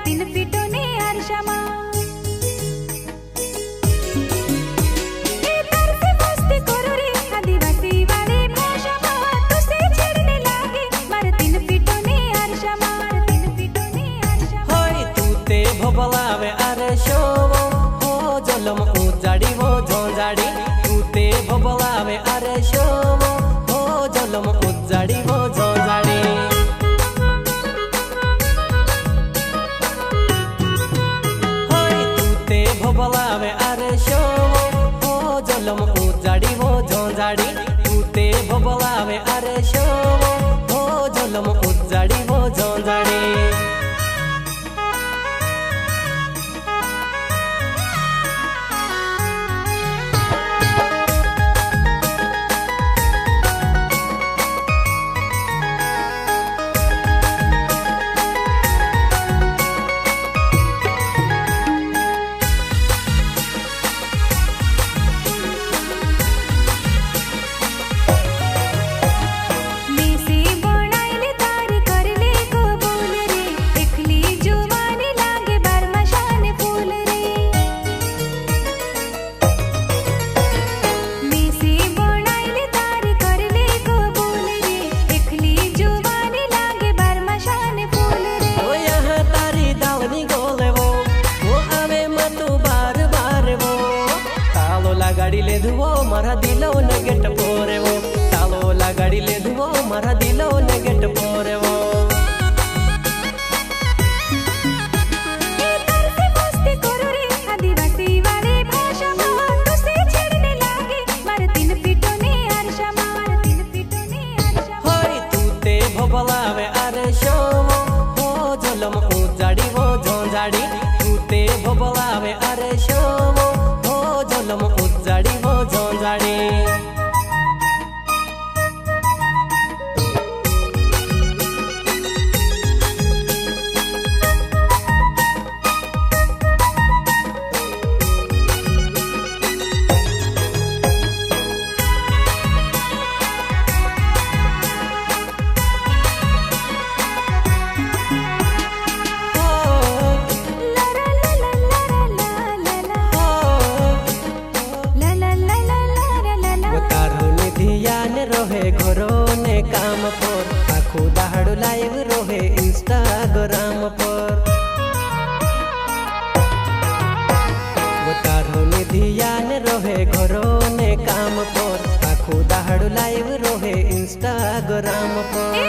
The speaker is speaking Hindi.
तीन पीटो ने अरशमा मस्ती करो रे आदिवासी वाले भाषा तुसे छेड़ने लागे मार तीन पीटो ने अरशमा तीन पीटो ने अरशमा होय तूते भोबलावे अरशो हो जलम उजाड़ी वो झोंझाड़ी तूते भोबलावे अरशो हो जलम उजाड़ी वो झोंझाड़ी भोबलावे अरशो हो जलम उजाड़ी वो झोंझाड़ी तूते भोबलावे अरशो हो जलम उजाड़ी वो झोंझाड़ी गाड़ी ले धुओ मारा दिलो ने गेट पोरे वो तालो ला गाड़ी ले धुओ मारा दिलो ने गेट पोरे वो मस्ती करो रे आदिवासी वाले भाषा तुसे छेड़ने लागे मार तीन पीटो ने अरशमा तीन पीटो ने अरशमा होय तूते भोबलावे अरशो हो जलम उजाड़ी वो झोंझाड़ी तूते भोबलावे अरशो हो जलम उजाड़ी वो झोंझाड़ी रोहे घरो ने काम पर आखो दाहड़ो लाइव रोहे इंस्टाग्राम पर वो तारो ने ध्यान रोहे घरो ने काम पर आखो दाहड़ो लाइव रोहे इंस्टाग्राम पर